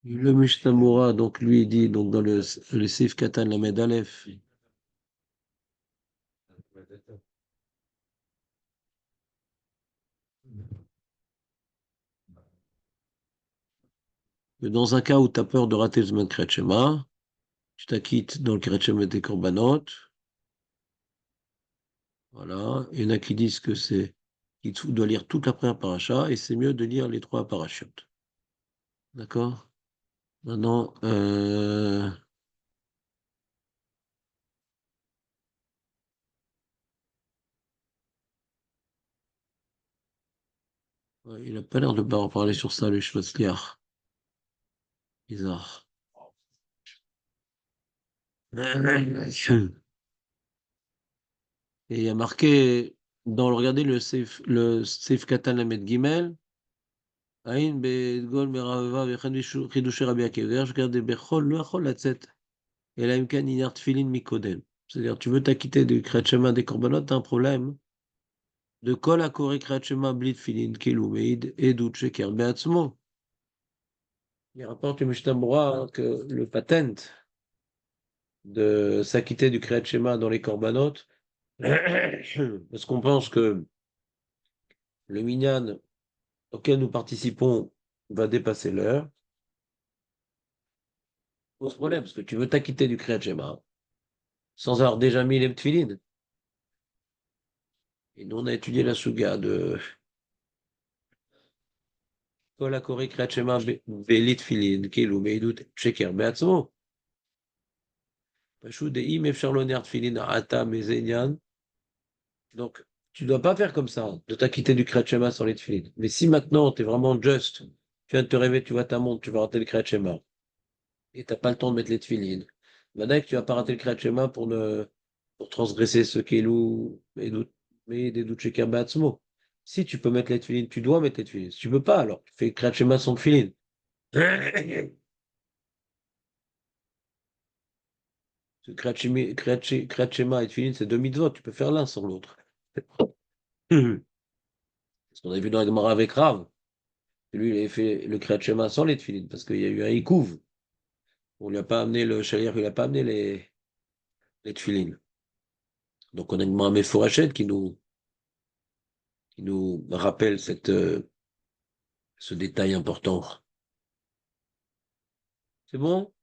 Le Mishnah donc lui il dit donc dans le Sif Katan Lamed Aleph, que dans un cas où tu as peur de rater le Zman Kriyat Shema, tu t'acquittes dans le Kriyat Shema des Korbanot. Voilà. Il y en a qui disent que c'est qu'il doit lire toute la première paracha et c'est mieux de lire les trois parachutes. D'accord? Maintenant, ouais, il n'a pas l'air de pas parler sur ça, le Shlotzliar. Bizarre. Et il y a marqué, regardez le Seif Katan Lamed Gimel, Aïn Bedgol Meraveva Vechen Chidushé Rabbi Akiva, je regardais Bechol, lo Achol Latzet, et la Imkan Inar Tfilin Mikodem. C'est-à-dire, tu veux t'acquitter du Kriyat Shema des Korbanot, t'as un problème de Kol Akore Kriyat Shema Blit Tfilin, Kelu Meid, Edut Sheker Beatzmo. Il rapporte le Mishnah Berurah que le patent de s'acquitter du Kriyat Shema dans les Korbanot, parce qu'on pense que le minyan auquel nous participons va dépasser l'heure, pose problème, parce que tu veux t'acquitter du Kriyat Shema sans avoir déjà mis les tefilines. Et nous, on a étudié la Suga de Kol HaKoreh Kriyat Shema Belit Tfilin, Kelu Meidut Sheker Beatzmo. Pashut De'im Efshar Loner Tfilin Ata Mezenian. Donc, tu ne dois pas faire comme ça, de t'acquitter du Kriyat Shema sans les tefilines. Mais si maintenant, tu es vraiment juste, tu viens de te réveiller, tu vois ta montre, tu vas rater le Kriyat Shema, et tu n'as pas le temps de mettre les tefilines, maintenant que tu vas pas rater le Kriyat Shema pour transgresser ce Kelu mais des doutes chez Batzmo. Si tu peux mettre les tefilines, tu dois mettre les tefilines. Si tu peux pas, alors tu fais Kriyat Shema sans tefilines. Kriyat Shema et tefilines, c'est deux mitzvot, tu peux faire l'un sans l'autre. Ce qu'on a vu dans la Gemara avec Rav. Lui, il avait fait le Kriyat Shema sans les tefilines, parce qu'il y a eu un ikouv. On lui a pas amené le chalier, il a pas amené les tefilines. Donc on a une Gemara Meforachet qui nous rappelle ce détail important. C'est bon?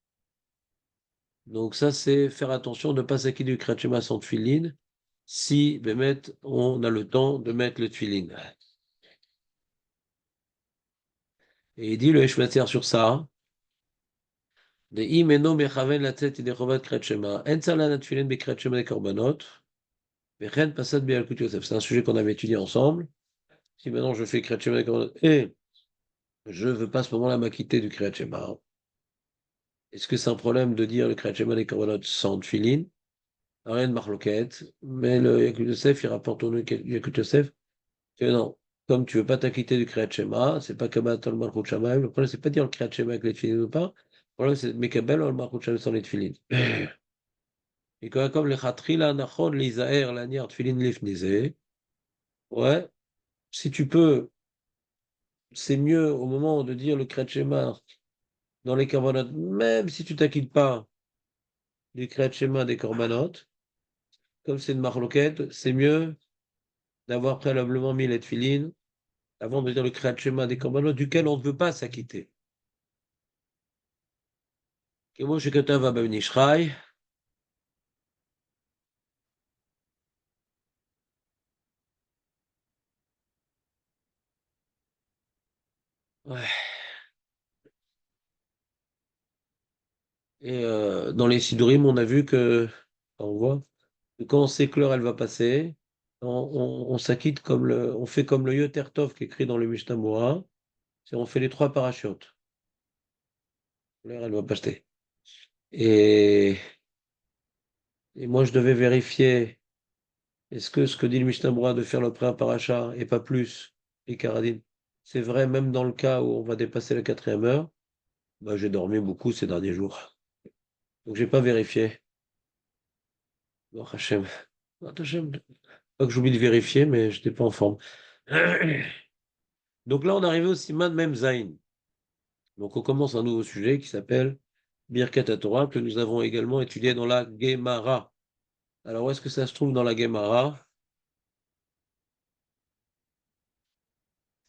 Donc ça, c'est faire attention de ne pas s'acquitter du Kriyat Shema sans tefilin, si, Bémet, on a le temps de mettre le tefilin. Et il dit le Eshmater sur ça, de imeno mechaven latzet de chovat Kriyat Shema, en salan tefilin be Kriyat Shema de korbanot, vechen pasad be Yalkut Yosef. C'est un sujet qu'on avait étudié ensemble. Si maintenant je fais Kriyat Shema de korbanot et je ne veux pas à ce moment-là m'acquitter du Kriyat Shema, est-ce que c'est un problème de dire le Kriyat Shema des korbanot sans tefilin? Rien de marloquette, mais le Yalkut Yosef, il rapporte au Yalkut Yosef que non, comme tu veux pas t'acquitter du Kriyat Shema, c'est pas Kabbalah Malchut Shamayim. Le problème, c'est pas dire le Kriyat Shema avec les tefilin ou pas. Le problème, c'est Mekabel ou le Malchut Shamayim sans les tefilin. Et comme le Chatrila Nachon, l'Isaer, l'Aniar, tefilin lifnizé, ouais, si tu peux, c'est mieux au moment de dire le Kriyat Shema dans les korbanot, même si tu t'acquittes pas du Kriyat Shema des korbanot, comme c'est une marloquette, c'est mieux d'avoir préalablement mis les tefilin avant de dire le Kriyat Shema des korbanot duquel on ne veut pas s'acquitter. כמו שכתב הבן איש חי, ouais. Et dans les Sidurim, on a vu que, on voit, que quand on sait que l'heure elle va passer, on s'acquitte on fait comme le Yoter Tov qui est écrit dans le Mishnah Moura, c'est on fait les trois parachutes. L'heure elle va passer. Et, et moi je devais vérifier, est-ce que ce que dit le Mishnah Moura de faire le premier parachat et pas plus, les Karadim, c'est vrai même dans le cas où on va dépasser la quatrième heure, bah, j'ai dormi beaucoup ces derniers jours. Donc j'ai pas vérifié. Bon, Hachem. Hachem. Pas que j'oublie de vérifier, mais je n'étais pas en forme. Donc là, on arrive au Siman Mem Zain. Donc on commence un nouveau sujet qui s'appelle Birkat Torah, que nous avons également étudié dans la Gemara. Alors où est-ce que ça se trouve dans la Gemara?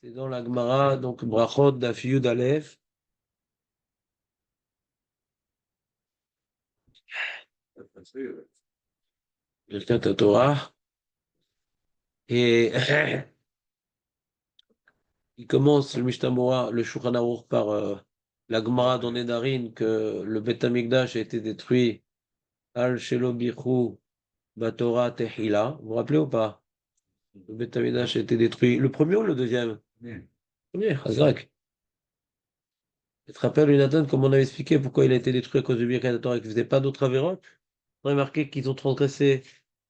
C'est dans la Gemara, donc Brachot Daf Yud Aleph. Birkat Torah. Et il commence le Mishnah Moura, le Shulchan Aruch par la Gemara dans Nedarim que le Beth Amikdash a été détruit Al Shelo Bichu Batora Tehila. Vous vous rappelez ou pas? Le Beth Amikdash a été détruit. Le premier ou le deuxième? Le premier, Hazak. Tu te rappelles, Jonathan, comme on avait expliqué pourquoi il a été détruit à cause du Birkat Torah et qu'il ne faisait pas d'autres avérotes? On a remarqué qu'ils ont transgressé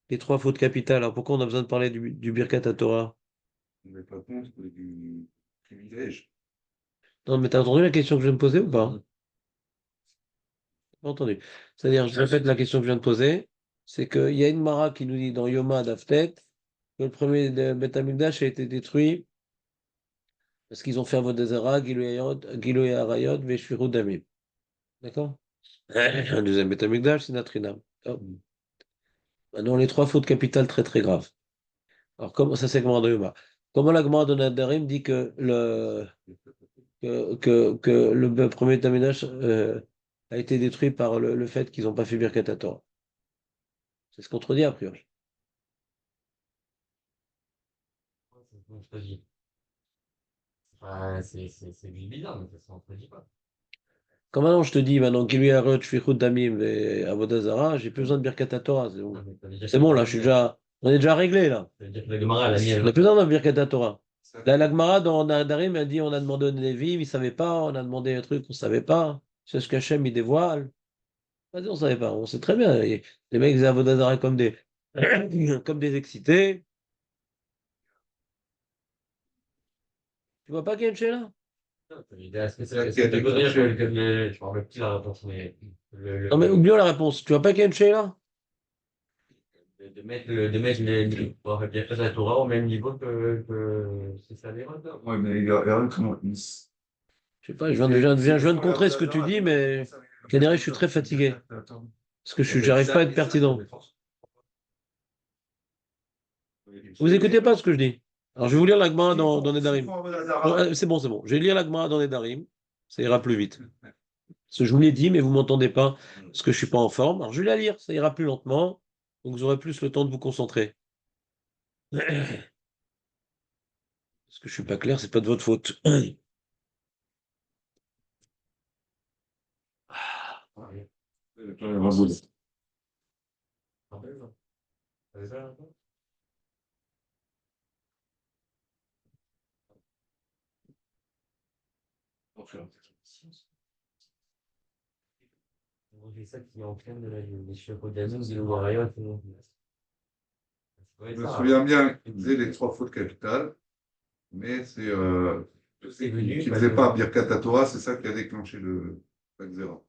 les trois fautes capitales. Alors pourquoi on a besoin de parler du Birkat Torah? On n'est pas contre du privilège. Non, mais t'as entendu la question que je viens de poser ou pas? Pas entendu. C'est-à-dire, je répète la question que je viens de poser, c'est qu'il y a une Mara qui nous dit dans Yoma d'Aftet que le premier de Beth Amikdash a été détruit parce qu'ils ont fait Avodazara, Gilo et Arayot, Veshviru Damim. D'accord? Un deuxième Beth Amikdash, c'est Natrinam. Oh. Maintenant, les trois fautes capitales très très graves. Alors, comment ça c'est Gemara de Yoma? Comment la Gemara de Nadarim dit que le premier Beth Amikdash a été détruit par le fait qu'ils n'ont pas fait Birkat Torah? C'est ce qu'on te dit a priori. C'est bizarre, mais ça ne s'entredit pas. Quand maintenant je te dis, maintenant, Gilui Arot, Shfichut Damim et Avodazara, j'ai plus besoin de Birkat Torah. C'est bon. C'est bon, là, on est déjà réglé, là. Ça veut dire que la Gemara, elle a mis On n'a plus besoin de Birkat Torah. La Gemara, dans Nadarim, a dit, on a demandé aux Lévi, ils ne savaient pas, on a demandé un truc, on ne savait pas. C'est ce qu'Hachem, il dévoile. Vas-y, on ne savait pas, on sait très bien. Les mecs, ils Avodazara comme des, comme des excités. Tu vois pas qu'il y a une là? C'est je me rappelle plus la réponse, mais Non, mais oublions la réponse. Tu vois pas qu'il y a une là? de mettre bien fait la Torah au même niveau que c'est ça les rôles. Oui, mais il y a un comment. Je sais pas, je viens de contrer ce que tu dis, mais Canary, je suis très fatigué. Parce que j'arrive pas à être pertinent. Vous écoutez pas ce que je dis. Alors, je vais vous lire la Gemara dans Nedarim. C'est bon, c'est bon. Je vais lire la Gemara dans Nedarim. Ça ira plus vite. Parce que je vous l'ai dit, mais vous m'entendez pas, parce que je suis pas en forme. Alors, je vais la lire. Ça ira plus lentement. Donc, vous aurez plus le temps de vous concentrer. Parce que je suis pas clair, c'est pas de votre faute. C'est ça qui entraîne les chevaux d'amis, de l'Ouarayot. Je me souviens bien qu'il faisait les trois fautes capitales, mais c'est qu'il ne faisait pas Birkat Torah, c'est ça qui a déclenché la xéra.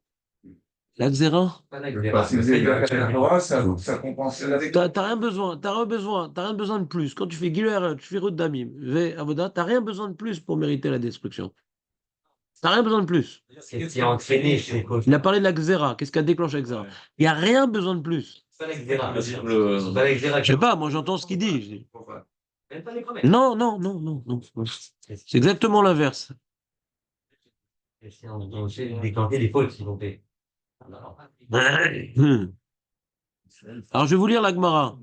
La Xéra? Parce qu'il faisait Birkat Torah, ça compensait la T'as rien besoin, t'as rien besoin de plus. Quand tu fais Giluer, tu fais Route Damim, Avoda, t'as rien besoin de plus pour mériter la destruction. T'as rien besoin de plus. C'est qui a entraîné chez les coachs. Il a parlé de la Xéra. Qu'est-ce qui a déclenché la Xéra? Il n'y a rien besoin de plus. C'est pas la Xéra. C'est pas la Xéra. Je sais pas, moi j'entends ce qu'il dit. Même pas les promesses. Non, non, non, non, non. C'est exactement l'inverse. C'est décanter les fautes qu'ils ont fait. Alors je vais vous lire la Gemara.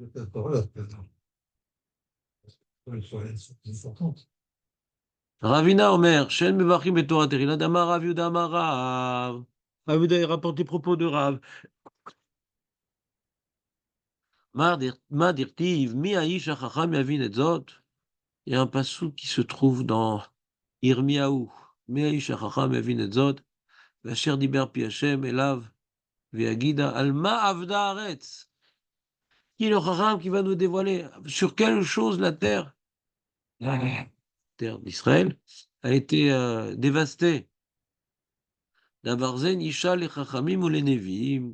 Ravina Omer, Shen Mevachim et Torah Terila Damar Rav Yuda Amar Rav. Rav Yuda, il rapporte les propos de Rav. Ma dirtiv, mi haïsh hachacham yavin et zot. Il y a un passou qui se trouve dans Irmiaou. Mi haïsh hachacham yavin et zot. Vasher diber pi Hashem elav. Viagida alma avda aretz. Qui est le chacham qui va nous dévoiler sur quelle chose la terre, terre d'Israël, a été dévastée? Davarzen isha les chachamim ou les nevim.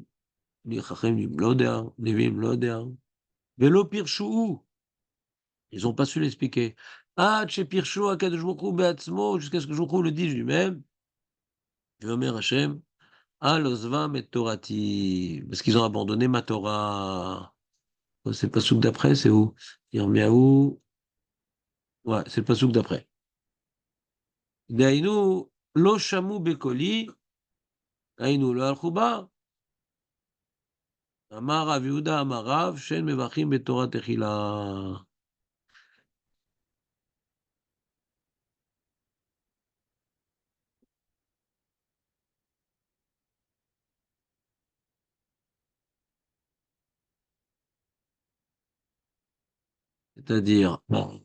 Les chachamim לא יודע, nevim לא יודע. Velo pirshou. Ils n'ont pas su l'expliquer. Ah, chez Pirchou, Akadosh Baruch Hu be'atzmo, jusqu'à ce que je le dise lui-même. Veomer Hashem, Al ozvam et torati. Parce qu'ils ont abandonné ma Torah. C'est le passouk d'après, c'est où? Yirmiyahu. Ouais, c'est le passouk d'après. Dainu, lo shamu bekoli, dainu lo al-chuba. Amar Rav Yehuda, Amar Rav, shen mevachim betorah techila. C'est-à-dire, bon,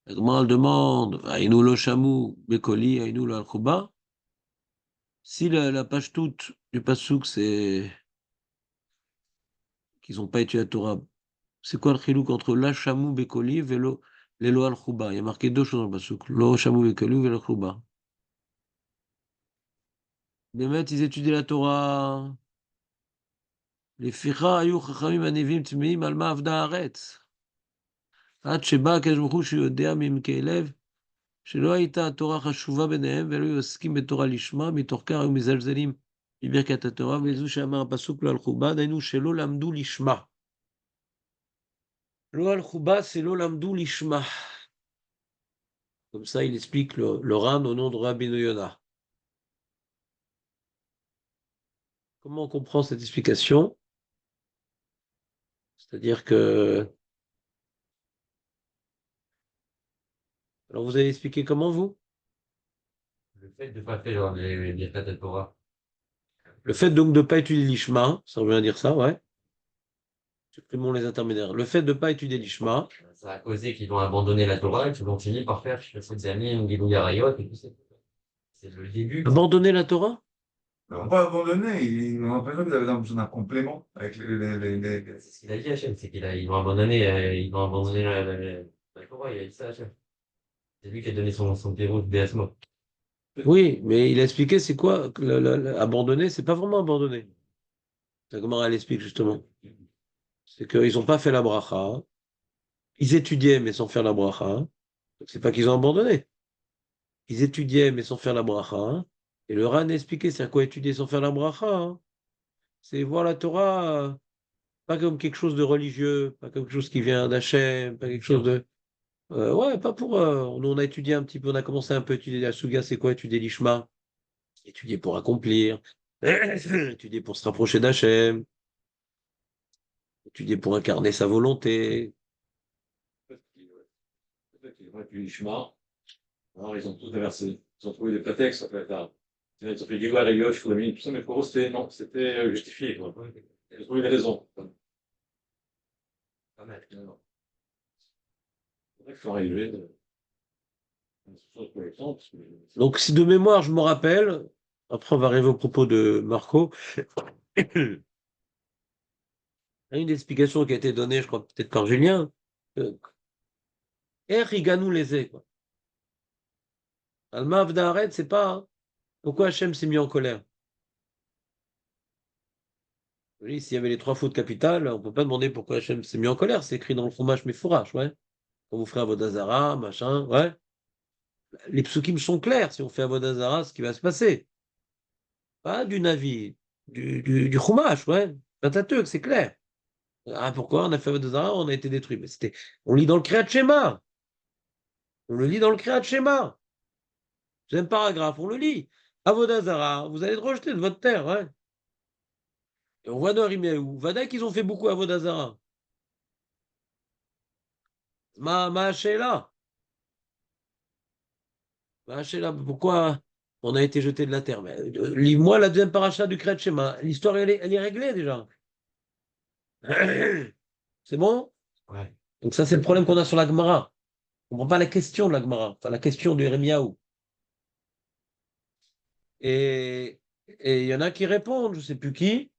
la Gemara elle demande, Aïnou lo shamu bekoli, Aïnou lo al-chuba. Si la page toute du passouk, c'est qu'ils n'ont pas étudié la Torah, c'est quoi le chilouk entre la shamu bekoli et l'elo al-chuba? Il y a marqué deux choses dans le passouk. Lo shamu bekoli et lo al-chuba. Les maîtres, ils étudient la Torah. Les ficha ayu chachamim anevim tmeim al ma avda haaretz. עד שבא הקדוש ברוך הוא שיודע מעמקי לב שלא הייתה התורה חשובה ביניהם ולא היו עוסקים בתורה לשמה, מתוך כך היו מזלזלים בברכת התורה, וזו שאמר הפסוק לא הלכו בה, דהיינו שלא למדו לשמה. לא הלכו בה, c'est לא למדו לשמה. Comme ça, il explique le Ran au nom de Rabbi Yonah. Comment on comprend cette explication? C'est-à-dire que... Alors, vous avez expliqué comment, vous? Le fait de ne pas faire les Birkat Torah. Le fait donc de ne pas étudier l'Ishma, ça veut dire ça, ouais. Supprimons les intermédiaires. Le fait de ne pas étudier l'Ishma, Ça a causé qu'ils ont abandonné la Torah et qu'ils ont fini par faire Shifrut Zamim, Gilou Yarayot et tout ça. C'est le début. abandonner la Torah? Ils n'ont pas abandonné, ils ont l'impression qu'ils avaient besoin d'un complément avec C'est ce qu'il a dit Hachem, c'est ils ont abandonné la Torah, il a dit ça Hachem. C'est lui qui a donné son terreau de Béasmo. Oui, mais il a expliqué c'est quoi abandonner, c'est pas vraiment abandonner. C'est comment elle explique justement. C'est qu'ils n'ont pas fait la bracha. Ils étudiaient mais sans faire la bracha. Donc c'est pas qu'ils ont abandonné. Ils étudiaient mais sans faire la bracha. Et le Ran a expliqué c'est à quoi étudier sans faire la bracha, hein. C'est voir la Torah pas comme quelque chose de religieux, pas comme quelque chose qui vient d'Hachem, pas quelque chose de... ouais, pas pour... nous, on a étudié un petit peu, on a commencé un peu à étudier la Suga, c'est quoi étudier l'Ishma? Étudier pour accomplir, étudier pour se rapprocher d'Hachem, étudier pour incarner sa volonté. Ils ont étudié le chemin. Alors, ils ont tous inversé. Ils ont trouvé des prétextes, en fait. Ils ont fait Gilgal, Ayot, Shkolamim, tout ça, mais pour eux, c'était, non, c'était justifié, quoi. Ils ont trouvé des raisons. Pas mal. C'est vrai qu'il faut arriver de... pour les temps, parce que... Donc, si de mémoire, je me rappelle, après, on va arriver au propos de Marco, il y a une explication qui a été donnée, je crois, peut-être par Julien, Riganou les quoi. Alma Avdaharet, c'est pas, hein. Pourquoi Hachem s'est mis en colère? Oui, s'il y avait les trois fautes capitales, on ne peut pas demander pourquoi Hachem s'est mis en colère. C'est écrit dans le fromage Mefourash, ouais. Quand vous ferez Avodazara, machin, ouais. Les psukim sont clairs. Si on fait Avodazara, ce qui va se passer. Pas du Navi, du Chumash, ouais. Pentateuch, c'est clair. Ah, pourquoi on a fait Avodazara, on a été détruit? Mais c'était, on lit dans le Kriyat Shema. On le lit dans le Kriyat Shema. C'est un paragraphe, on le lit. Avodazara, vous allez être rejeté de votre terre, ouais. Et on voit dans Riméou, Vada qu'ils ont fait beaucoup Avodazara. Ma là. Pourquoi on a été jeté de la terre? Lis-moi la deuxième paracha du Kriyat Shema. L'histoire, elle est réglée déjà. C'est bon? Ouais. Donc ça, c'est le problème qu'on a sur la Gemara. On ne comprend pas la question de la Gemara, enfin la question de Yirmiyahu. Et il y en a qui répondent, je ne sais plus qui,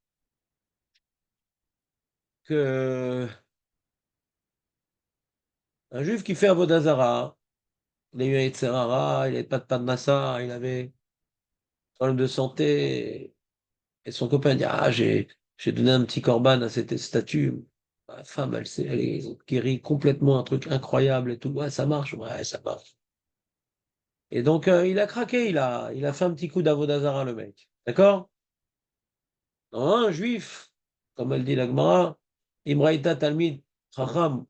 que un juif qui fait Avodazara, il a eu un Yetzerara, il n'avait pas de Padmasa, il avait un problème de santé, et son copain dit, ah, j'ai donné un petit corban à cette statue. La femme, elle est guérie complètement, un truc incroyable et tout. Ouais, ça marche, ouais, ça marche. Et donc, il a craqué, il a fait un petit coup d'Avodazara, le mec. D'accord? Non, un juif, comme elle dit la Gemara, Imraïta Talmid, Chacham,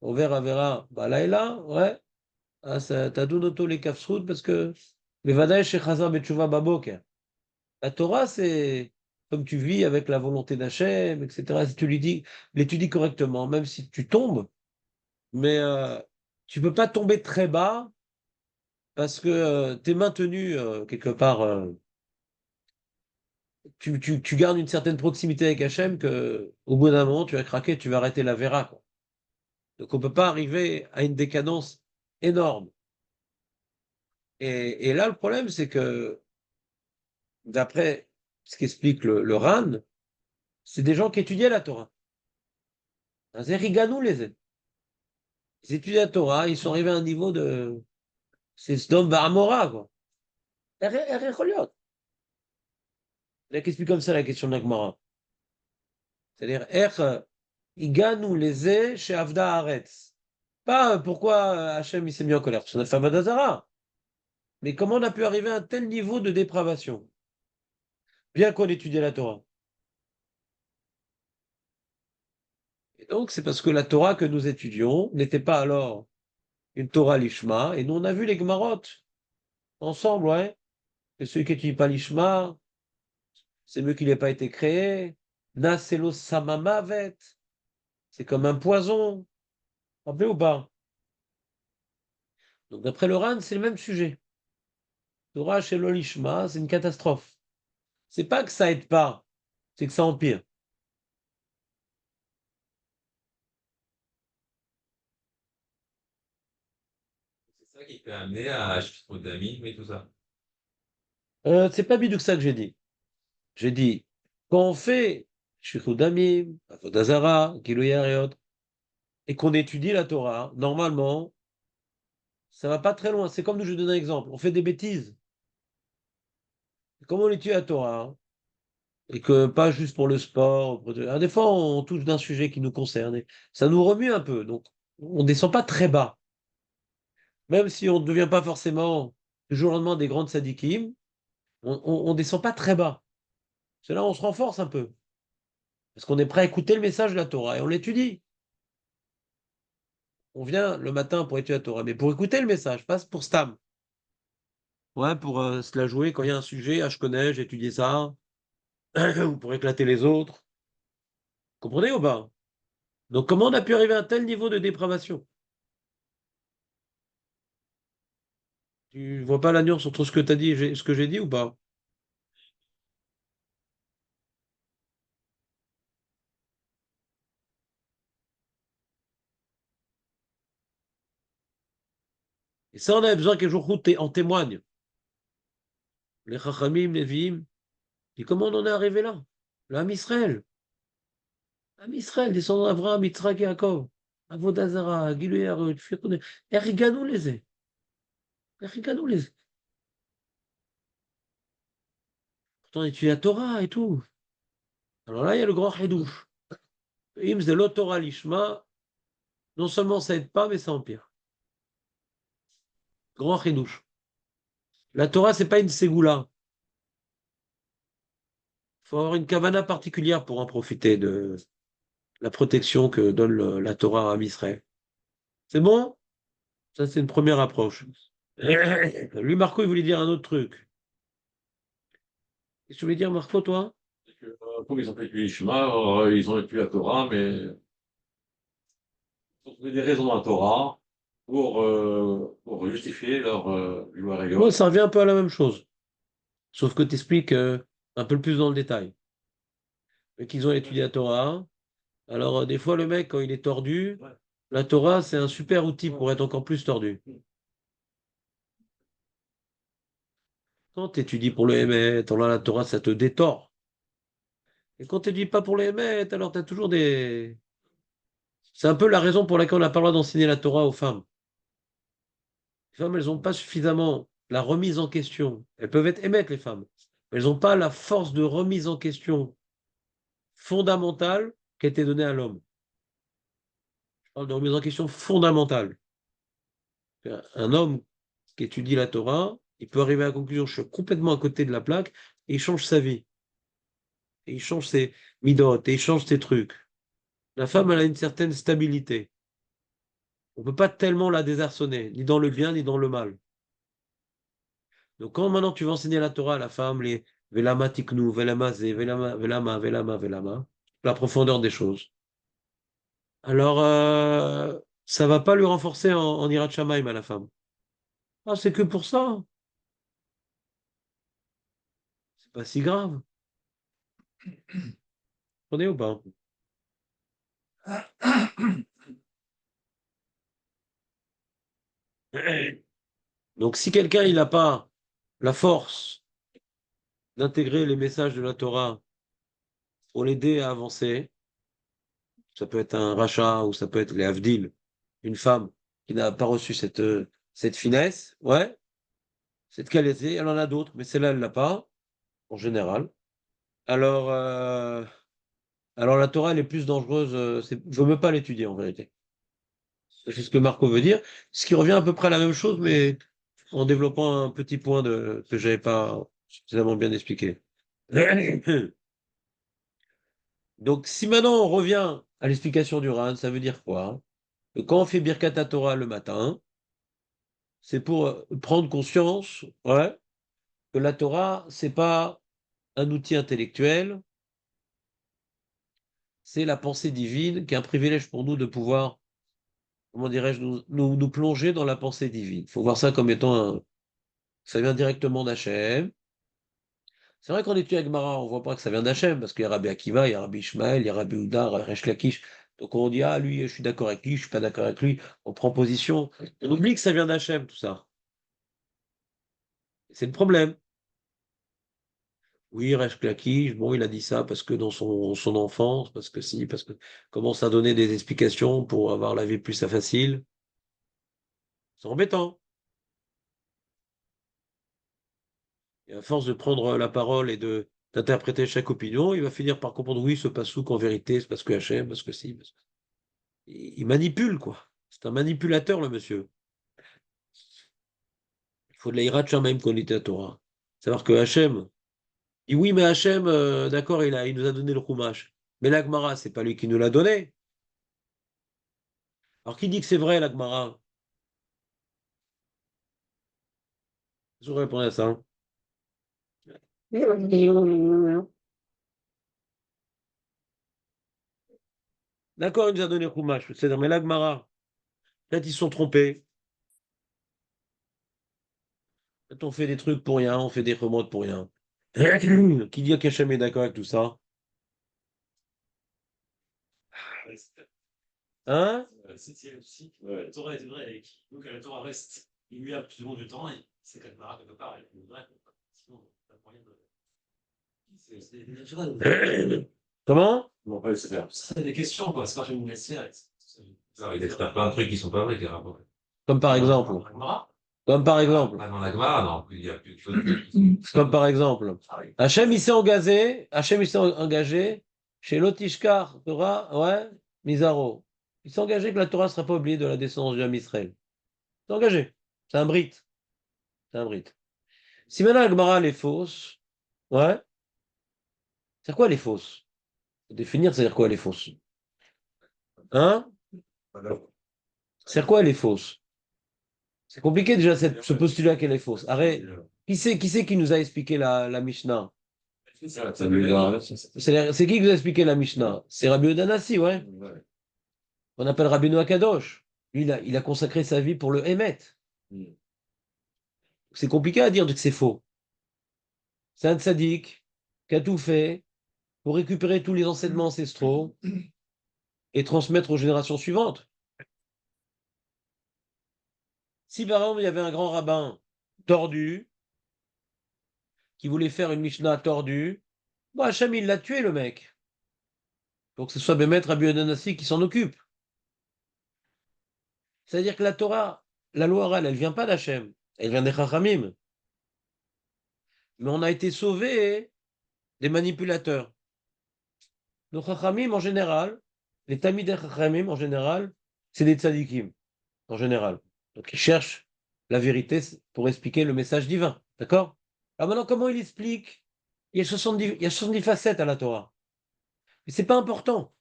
Over Avera, Balaïla, ouais, ah, t'as noto les kafsrout parce que les Vadaï chez Chazar Betchouva Babok. La Torah, c'est comme tu vis avec la volonté d'Hachem, etc. Si tu l'étudies correctement, même si tu tombes, mais tu peux pas tomber très bas parce que tu es maintenu quelque part. Tu gardes une certaine proximité avec Hachem que au bout d'un moment, tu vas craquer, tu vas arrêter la Vera, quoi. Donc on peut pas arriver à une décadence énorme. Et là, le problème, c'est que d'après ce qu'explique le RAN, c'est des gens qui étudiaient la Torah. C'est Riganou les aide. Ils étudiaient la Torah, ils sont arrivés à un niveau de. C'est Sdom Bahamora, quoi. Erecholiot. Il explique comme ça la question de la Gemara. C'est-à-dire, Iganou les est chez Avda Haaretz. Pas pourquoi Hachem il s'est mis en colère, parce qu'on a fait Avodazara. Mais comment on a pu arriver à un tel niveau de dépravation, bien qu'on étudiait la Torah. Et donc, c'est parce que la Torah que nous étudions n'était pas alors une Torah Lishma, et nous on a vu les Gemarot ensemble, ouais. Et celui qui n'étudie pas Lishma, c'est mieux qu'il n'ait pas été créé. Naselo Samamavet, c'est comme un poison. Rappelez ou pas? Donc, d'après le RAN, c'est le même sujet. Torah chez l'Olishma, c'est une catastrophe. C'est pas que ça aide pas, c'est que ça empire. C'est ça qui peut amener à Shifrodamim et tout ça. C'est pas du tout ça que j'ai dit. J'ai dit, quand on fait Shikudamim, Avodazara, Gilouy Ariot, et qu'on étudie la Torah, normalement, ça va pas très loin. C'est comme nous, je donne un exemple. On fait des bêtises. Comme on étudie la Torah, et que pas juste pour le sport. Des fois, on touche d'un sujet qui nous concerne. Et ça nous remue un peu. Donc, on descend pas très bas. Même si on ne devient pas forcément du jour au lendemain des grandes sadikim, on descend pas très bas. C'est là où on se renforce un peu. Parce qu'on est prêt à écouter le message de la Torah et on l'étudie. On vient le matin pour étudier la Torah, mais pour écouter le message, pas pour Stam. Ouais, pour se la jouer quand il y a un sujet, ah, je connais, j'ai étudié ça, ou pour éclater les autres. Comprenez ou pas? Donc, comment on a pu arriver à un tel niveau de dépravation? Tu vois pas la nuance entre ce que tu as dit et ce que j'ai dit ou pas? Et ça, on avait besoin qu'un jour en témoigne. Les Chachamim, les Vim. Et comment on en est arrivé là? L'âme Israël. L'âme Israël, descendant d'Abraham, Yitzhak et Yaakov. Avodazara, Gilui Arut, Firkone. Eriganou les est. Eriganou les est. Pourtant, on étudie la Torah et tout. Alors là, il y a le grand Hidouche. Im de l'Otorah Lishma, non seulement ça aide pas, mais ça empire. Grand Hidouche. La Torah, c'est pas une ségoula. Il faut avoir une kavana particulière pour en profiter de la protection que donne la Torah à Israël. C'est bon? Ça, c'est une première approche. Lui, Marco, il voulait dire un autre truc. Qu'est-ce que tu voulais dire, Marco, toi? Comme ils ont fait du Ishma, ils ont étudié la Torah, mais ils ont trouvé des raisons dans la Torah pour justifier leur Moi, Yuarayot. ça revient un peu à la même chose. Sauf que tu expliques un peu plus dans le détail. Et qu'ils ont étudié la Torah. Alors, des fois, le mec, quand il est tordu, Ouais. la Torah, c'est un super outil pour être encore plus tordu. Quand tu étudies pour le Hémet, alors là, la Torah, ça te détord. Et quand tu n'étudies pas pour le Hémet, alors tu as toujours des. C'est un peu la raison pour laquelle on n'a pas le droit d'enseigner la Torah aux femmes. Les femmes, elles n'ont pas suffisamment la remise en question. Elles peuvent être émettes, les femmes. Mais elles n'ont pas la force de remise en question fondamentale qui a été donnée à l'homme. Je parle de remise en question fondamentale. Un homme qui étudie la Torah, il peut arriver à la conclusion, je suis complètement à côté de la plaque, et il change sa vie. Et il change ses midot, et il change ses trucs. La femme, elle a une certaine stabilité. On ne peut pas tellement la désarçonner, ni dans le bien, ni dans le mal. Donc quand maintenant tu vas enseigner la Torah à la femme, les velama tiknu, velama ze, velama, la profondeur des choses. Alors, ça va pas lui renforcer en Hirat Shamayim à la femme. Ah, c'est que pour ça, hein. C'est pas si grave. Prenez ou pas? Donc, si quelqu'un il n'a pas la force d'intégrer les messages de la Torah pour l'aider à avancer, ça peut être un rachat ou ça peut être les Havdil, une femme qui n'a pas reçu cette finesse, ouais, cette qualité, elle en a d'autres, mais celle-là, elle l'a pas, en général. Alors, alors la Torah, elle est plus dangereuse, je ne veux pas l'étudier en vérité. C'est ce que Marco veut dire, ce qui revient à peu près à la même chose, mais en développant un petit point que j'avais pas suffisamment bien expliqué. Donc, si maintenant on revient à l'explication du Ran, ça veut dire quoi? Que quand on fait Birkat Torah le matin, c'est pour prendre conscience, ouais, que la Torah, c'est pas un outil intellectuel, c'est la pensée divine, qui est un privilège pour nous de pouvoir, comment dirais-je, nous plonger dans la pensée divine. Il faut voir ça comme étant ça vient directement d'Hachem. C'est vrai qu'en étudie avec Gemara, on ne voit pas que ça vient d'Hachem, parce qu'il y a Rabbi Akiva, il y a Rabbi Ishmael, il y a Rabbi Houda, Resh Lakish. Donc on dit, ah, lui, je suis d'accord avec lui, je suis pas d'accord avec lui, on prend position. On oublie que ça vient d'Hachem, tout ça. C'est le problème. Oui, Resh Lakish, bon, il a dit ça parce que dans son enfance, parce que si, parce que commence à donner des explications pour avoir la vie plus facile. C'est embêtant. Et à force de prendre la parole et d'interpréter chaque opinion, il va finir par comprendre, oui, ce passe qu'en vérité, c'est parce que Hachem, parce que si. Il manipule, quoi. C'est un manipulateur, le monsieur. Il faut de la hirat même qu'on était à Torah. Savoir que Hachem, dit oui, mais Hachem, d'accord, il nous a donné le Chumash. Mais l'Agmara, c'est pas lui qui nous l'a donné. Alors qui dit que c'est vrai, l'Agmara? Je vais répondre à ça, hein. D'accord, il nous a donné le Chumash. C'est-à-dire, mais l'Agmara, peut-être ils se sont trompés. Peut-être on fait des trucs pour rien, on fait des remontes pour rien. Qui dit qu'Hachem est d'accord avec tout ça? Hein? C'est aussi, la Torah est vraie avec qui? Donc la Torah reste immuable tout au long du temps, et c'est quelque part, elle est vraie. Sinon, pas de moyen de. Comment? Bon, ouais, c'est des questions, quoi. C'est pas une laisser. Il explique plein de trucs qui sont pas vrais, carrément. Comme par exemple. Comme par exemple. Dans la Gemara, non, il y a quelque chose. Comme par exemple. Hachem, il s'est engagé chez Lotishkar, Torah, ouais, Mizaro. Il s'est engagé que la Torah ne sera pas oubliée de la descendance du Ham Israël. Il s'est engagé. C'est un brit. C'est un brit. Si maintenant la Gemara, elle est fausse, ouais, c'est quoi les fausses? Faut définir, c'est-à-dire quoi les fausses? Hein? C'est quoi les fausses? C'est compliqué déjà ce postulat qu'elle est fausse. Arrête. Qui nous a expliqué la Mishnah? C'est qui vous a expliqué la Mishnah? C'est Rabbi Odanassi, ouais. On appelle Rabbi Noah Kadosh. Lui, il a consacré sa vie pour le Hémet. C'est compliqué à dire que c'est faux. C'est un tzaddik qui a tout fait pour récupérer tous les enseignements ancestraux et transmettre aux générations suivantes. Si par exemple il y avait un grand rabbin tordu qui voulait faire une Mishnah tordue, bon, Hachem il l'a tué le mec. Pour que ce soit Bémet Rabbi Odanassi qui s'en occupe. C'est-à-dire que la Torah, la loi orale, elle vient pas d'Hachem, elle vient des Chachamim. Mais on a été sauvés des manipulateurs. Nos Chachamim en général, les Tamid Chachamim en général, c'est des tzadikim, en général. Donc ils cherchent la vérité pour expliquer le message divin. D'accord? Alors maintenant, comment il explique? Il y a 70 facettes à la Torah. Mais c'est pas important.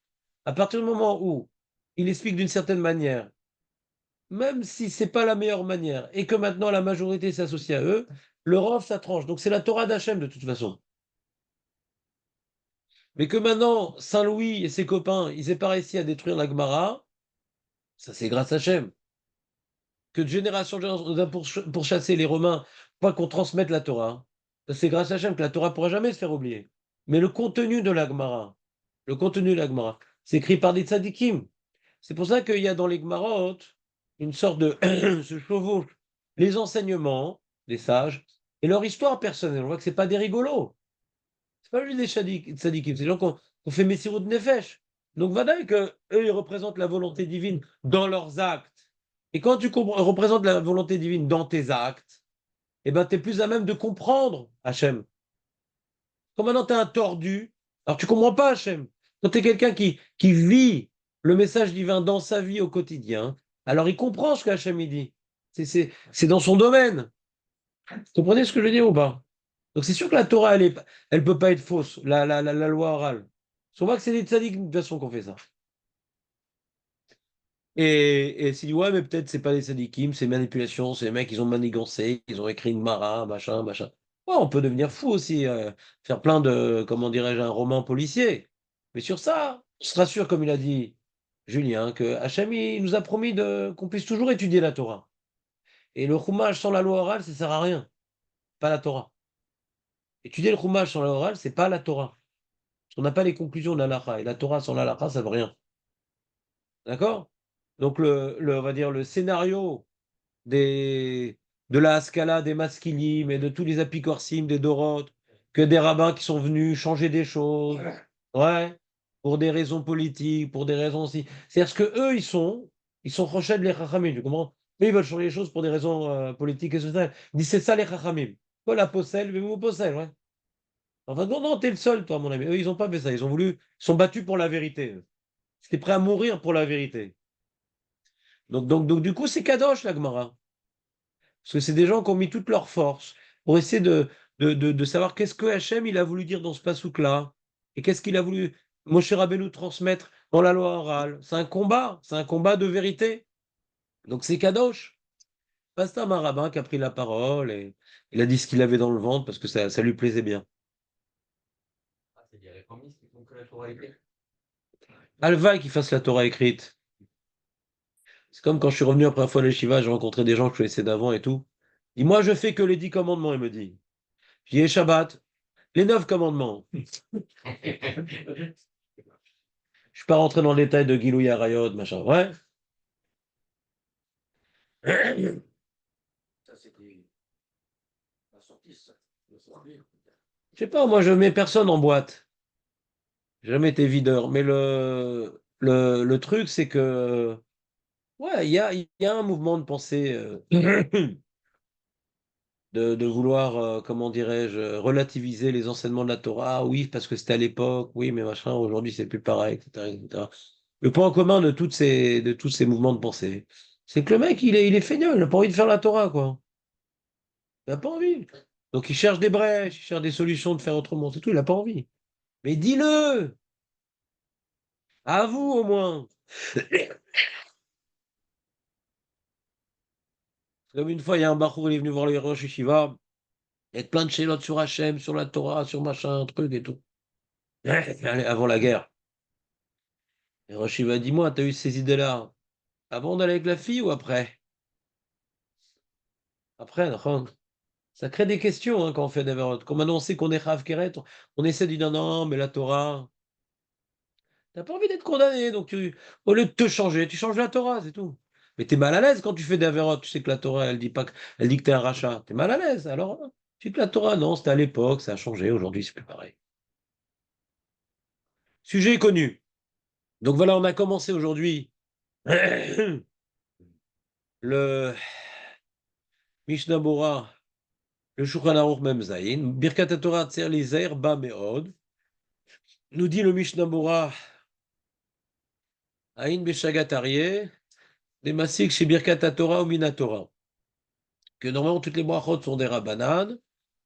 À partir du moment où il explique d'une certaine manière, même si c'est pas la meilleure manière, et que maintenant la majorité s'associe à eux, le Rav, ça tranche. Donc c'est la Torah d'Hachem de toute façon. Mais que maintenant, Saint-Louis et ses copains, ils aient pas réussi à détruire la Gemara, ça c'est grâce à Hachem. Que de génération en génération, on a pourchassé les Romains, pas qu'on transmette la Torah. Ça c'est grâce à Hachem que la Torah pourra jamais se faire oublier. Mais le contenu de la Gemara, le contenu de la Gemara, c'est écrit par des tzadikim. C'est pour ça qu'il y a dans les Gemarot une sorte de se chevauche les enseignements des sages et leur histoire personnelle. On voit que c'est pas des rigolos. C'est pas juste des tzadikim, c'est des gens qui ont fait Messirut Nefesh. Donc voilà que eux, ils représentent la volonté divine dans leurs actes. Et quand tu représentes la volonté divine dans tes actes, eh ben, tu es plus à même de comprendre Hachem. Quand maintenant tu es un tordu, alors tu comprends pas Hachem. Quand tu es quelqu'un qui vit le message divin dans sa vie au quotidien, alors il comprend ce que Hachem il dit. C'est dans son domaine. Vous comprenez ce que je veux dire ou pas? Donc c'est sûr que la Torah, elle peut pas être fausse, la loi orale. Parce qu'on voit que c'est des tzaddik de toute façon qu'on fait ça. Et s'il dit, ouais, mais peut-être c'est pas des tzaddikim, c'est manipulation, c'est les mecs, ils ont manigancé, ils ont écrit une mara, machin, machin. Ouais, on peut devenir fou aussi, faire plein de, comment dirais-je, un roman policier. Mais sur ça, on se rassure, comme il a dit Julien, que Hachem, il nous a promis qu'on puisse toujours étudier la Torah. Et le chumash sans la loi orale, ça sert à rien. Pas la Torah. Étudier le chumash sans la loi orale, c'est pas la Torah. Parce qu'on n'a pas les conclusions de l'halakha. Et la Torah sans l'halakha, ça veut rien. D'accord? Donc, on va dire, le scénario des, de la Haskalah, des Maskilim et de tous les Apikorsim, des Doroth, que des rabbins qui sont venus changer des choses, ouais, pour des raisons politiques, pour des raisons aussi. C'est-à-dire que eux, ils sont Rochad les Chachamim, tu comprends? Eux, ils veulent changer les choses pour des raisons politiques et sociales. Ils disent, c'est ça les Chachamim. Quoi, la possèle, mais vous possèle, ouais. Enfin, non, non, t'es le seul, toi, mon ami. Eux, ils n'ont pas fait ça. Ils sont battus pour la vérité. Eux. Ils étaient prêts à mourir pour la vérité. Donc du coup, c'est Kadosh, la Gemara. Parce que c'est des gens qui ont mis toute leur force pour essayer de savoir qu'est-ce que Hachem il a voulu dire dans ce pasouk-là, et qu'est-ce qu'il a voulu Moshe Rabbeinu transmettre dans la loi orale. C'est un combat de vérité. Donc c'est Kadosh. Pas c'est un rabbin qui a pris la parole et il a dit ce qu'il avait dans le ventre parce que ça lui plaisait bien. Ah, c'est des réformistes qui font que la Torah écrite. Alvaï qui fasse la Torah écrite. C'est comme quand je suis revenu la première fois à l'Eshiva, j'ai rencontré des gens que je connaissais d'avant et tout. Il dit, moi, je fais que les 10 commandements, il me dit. J'ai dit, Shabbat, les 9 commandements. Je suis pas rentré dans le détail de Gilou Yarayot, machin. Ouais. Ça, c'était la sortie, ça. Je sais pas, moi, je mets personne en boîte. J'ai jamais été videur. Mais le truc, c'est que, ouais, il y a un mouvement de pensée de vouloir, comment dirais-je, relativiser les enseignements de la Torah. Ah oui, parce que c'était à l'époque. Oui, mais machin, aujourd'hui, c'est plus pareil, etc., etc. Le point commun de tous ces mouvements de pensée, c'est que le mec, il est feignant, il n'a pas envie de faire la Torah, quoi. Il n'a pas envie. Donc il cherche des brèches, il cherche des solutions de faire autrement, c'est tout, il n'a pas envie. Mais dis-le! À vous au moins! Comme une fois, il y a un Bachour, il est venu voir le Rosh Yeshiva, il y a plein de chélotes sur Hachem, sur la Torah, sur machin, truc et tout. Allez, avant la guerre. Et Rosh Yeshiva, dis-moi, t'as eu ces idées-là avant d'aller avec la fille ou après? Après, d'accord. Ça crée des questions hein, quand on fait des vérotes. Comme maintenant on sait qu'on est Rav Keret, on essaie de dire non, mais la Torah, t'as pas envie d'être condamné, donc au lieu de te changer, tu changes la Torah, c'est tout. Mais t'es mal à l'aise quand tu fais des vérotes, tu sais que la Torah, elle dit pas elle dit que t'es un rachat. T'es mal à l'aise, alors hein. Tu dis que la Torah, non, c'était à l'époque, ça a changé, aujourd'hui c'est plus pareil. Sujet est connu. Donc voilà, on a commencé aujourd'hui le Mishnah Bora, le Shulchan Aruch Mem Zayin, Birkat HaTorah Tzer Lizer Ba Meod. Nous dit le Mishnah Bora, Aïn Beshagat Aryeh, des Masik chez Birkat HaTorah ou Minatora. que normalement toutes les brachot sont des rabbanan,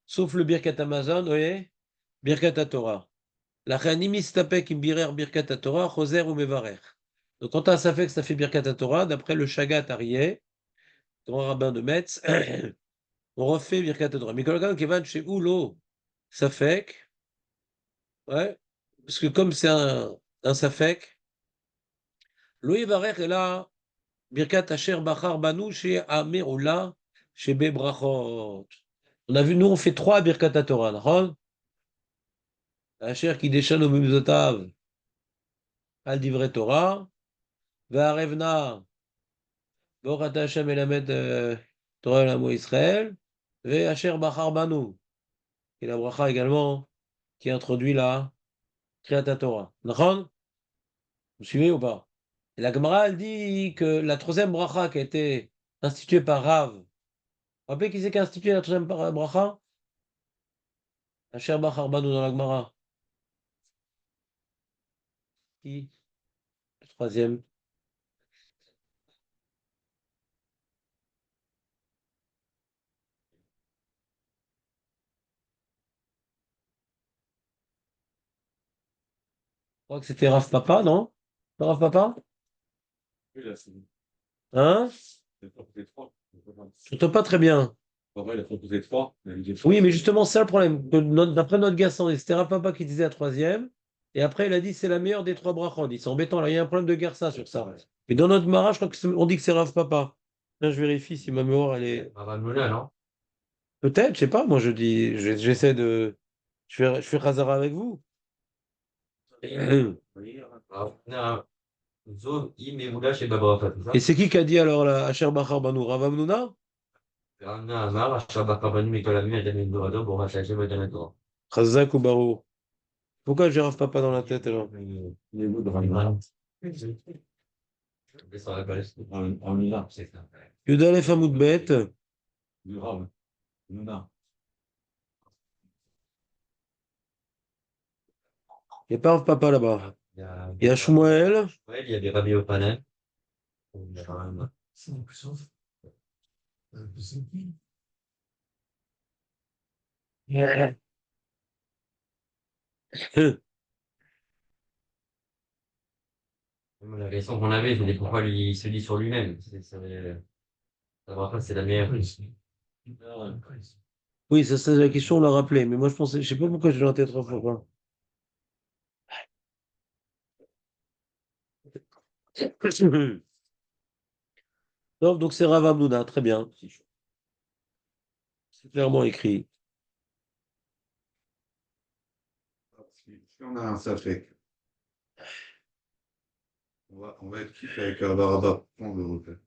sauf le Birkat Hamazon, oui, Birkat Torah. La Mistapek im birer Birkat Torah, Choser ou Mevarer. Donc quand tu as Safek, ça fait Birkat Torah, d'après le Shagat Arié, grand rabbin de Metz, on refait Birkat Torah. Mais quand Kevan chez Oulo, Safek, ouais, parce que comme c'est un Safek, Lo Yevarer est là, Birkat Asher Bachar Banu chez Ameroula, chez Bebrachot. On a vu, nous, on fait 3 Birkat Torah, d'accord? Asher qui déchane au Mimzotav, al Divrei Torah, Ve'arevna, Borat Hashem Elamed Torah Lamo Israël, Ve'asher Bachar Banu, et la bracha également, qui introduit la Kriyat Torah. D'accord? Vous suivez ou pas? Et la Gemara, elle dit que la troisième bracha qui a été instituée par Rav, vous vous rappelez qui c'est qui a institué la troisième bracha? Asher Bachar Banu dans la Gemara. Qui? Le troisième. Je crois que c'était Rav Papa, non? Pas Rav Papa? Oui, là, c'est Hein? il a proposé 3. Je t'entends pas très bien. Après, il a proposé 3. Oui, mais justement, c'est ça le problème. D'après notre Gassan, c'était Rav Papa qui disait la troisième. Et après, il a dit c'est la meilleure des 3 brachot. C'est embêtant, là, il y a un problème de Garça sur ça. Mais dans notre Mara, je crois qu'on dit que c'est Rav Papa. Là, je vérifie si ma mémoire, elle est. Rav Mouna, non? Peut-être, je sais pas. Moi, je dis, j'essaie de. Je fais Khazara avec vous. Rav Mouna, Zone, Im et Moula chez Babrafa, tout ça. Et c'est qui a dit alors la Asher Bachar Banou? Rav Amnouna? Rav Mouna Amar, Asher Bakar Banu, Mikolamim, Adam Dorado, Borat Hashem, Adam Torah. Chazak ou Barou? Pourquoi j'ai Rav Papa dans la tête alors? Les mots de Ramina. Ça va pas laisser. Ramina. C'est ça. Yudalef Hamoud Bet. Du Ram. Nuna. Il n'y a pas Rav Papa là-bas. Il y a Shmuel. Il y a des Rabbi Opanen. La question qu'on avait, c'était pourquoi lui, il se lit sur lui-même. C'est la meilleure. Oui, ça c'est la question, on l'a rappelé. Mais moi je pensais, je sais pas pourquoi j'ai dans la tête 3 fois. Non, donc c'est Rav Amnouna, très bien. C'est clairement écrit. Si on a un Safek, on va être kiffé avec un Baraba. On veut refaire.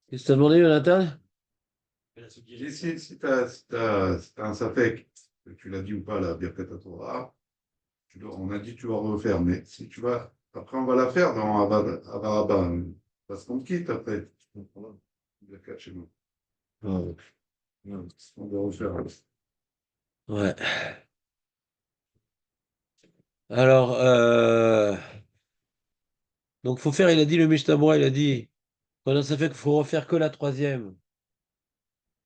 Qu'est-ce que tu as demandé, Jonathan? Si t'as un Safek, que tu l'as dit ou pas, la Birkat Torah, on a dit que tu vas refaire, mais si tu vas, après on va la faire dans Avaraba, parce qu'on quitte après. Tu comprends? Birkat chez moi. On va refaire. Ouais. Alors, donc faut faire, il a dit le Mishtabra, il a dit, pendant ça fait qu'il faut refaire que la troisième.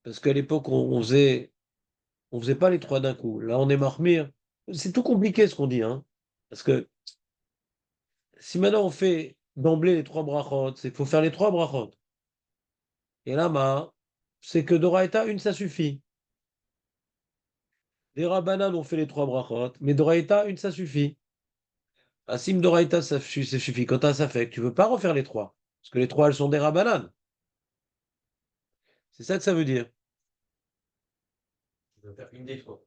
Parce qu'à l'époque, on faisait pas les 3 d'un coup. Là, on est marmire. C'est tout compliqué ce qu'on dit, hein. Parce que si maintenant on fait d'emblée les 3 brachot, c'est qu'il faut faire les 3 brachot. Et là, c'est que Doraïta, une, ça suffit. Les Rabbanan ont fait les 3 brachot, mais Doraïta, une, ça suffit. Asim Doraïta, ça suffit. Quand ça fait que tu veux pas refaire les 3. Parce que les 3, elles sont des Rabbanan. C'est ça que ça veut dire. Tu dois faire une des 3.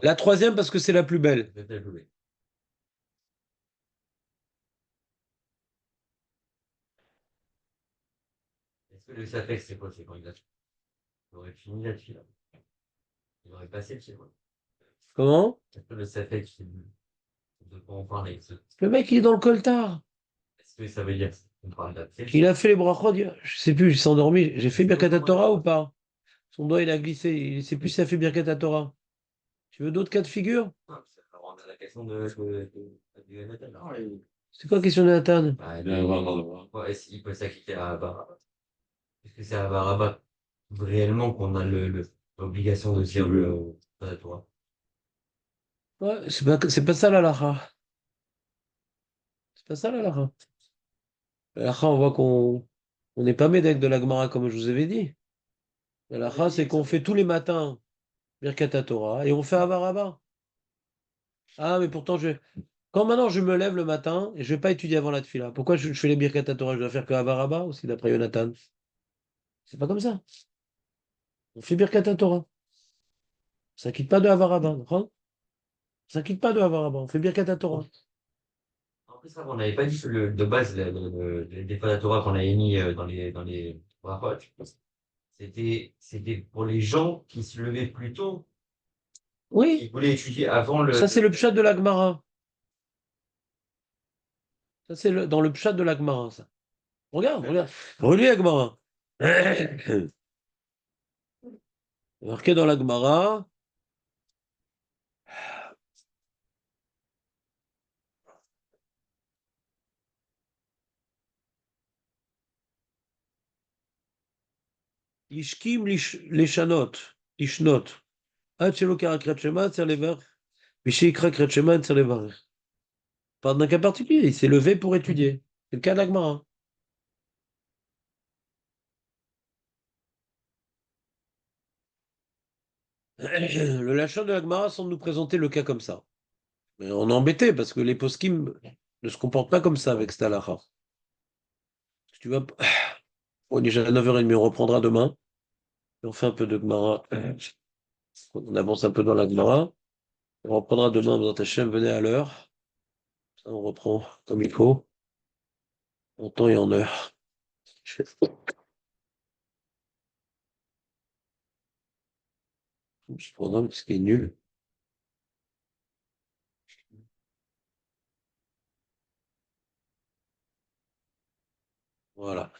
La troisième, parce que c'est la plus belle. Est-ce que le Safex, c'est quoi? C'est quand il aurait fini là-dessus, là. Il aurait passé le chez moi. Comment? Est-ce que le Safex, c'est de quoi on parle avec ce. Le mec, il est dans le coltard. Est-ce que ça veut dire qu'on parle d'absence? Il a fait les brachot, je sais plus, il s'est endormi. J'ai fait Birkat Torah ou pas? Son doigt, il a glissé. Il ne sait plus si ça fait Birkat Torah. Tu veux d'autres cas de figure? Ah, ça va rendre la question de Nathan, là. Ah, C'est quoi la question de Nathan? Bah, il doit y avoir dans le bras. ouais, il peut s'acquitter à Barabat. Est-ce que c'est à Barabat réellement qu'on a l'obligation de dire la Torah? Ouais, c'est pas ça la lacha. C'est pas ça la lacha. La lacha, on voit qu'on on n'est pas médec de la Gemara, comme je vous avais dit. La lacha, c'est qu'on fait tous les matins Birkat Torah et on fait Avaraba. Ah, mais pourtant, quand maintenant je me lève le matin et je vais pas étudier avant la tefila, pourquoi je fais les Birkat Torah? Je dois faire que Avaraba aussi, d'après Jonathan. C'est pas comme ça. On fait Birkat Torah. Ça quitte pas de Avaraba. Ça quitte pas de Avaraba. On fait Birkat Torah. En plus, ça, on n'avait pas dit que de base, les fois de la Torah qu'on avait mis dans les brachot, c'était pour les gens qui se levaient plus tôt, qui Oui, voulaient étudier avant ça c'est le pshat de la Gemara. Ça c'est dans le pshat de la Gemara, ça. Regarde, regarde. Relis la Gemara. Marqué dans la Gemara. Ishkim lishanot. Ishnot. עד שלא קרא קריאת שמע, צריך לברך. משיקרא קריאת שמע, צריך לברך. Pas d'un cas particulier, il s'est levé pour étudier. C'est le cas d'Agmara. Le lâcheur de l'Agmara semble nous présenter le cas comme ça. Mais on est embêté parce que les poskim ne se comportent pas comme ça avec cette halakha. Tu vas... Bon, déjà à 9h30, on reprendra demain. Et on fait un peu de Gemara. On avance un peu dans la Gemara. On reprendra demain dans ta chaîne, venez à l'heure. Ça, on reprend comme il faut, en temps et en heure. Je programme ce qui est nul. Voilà.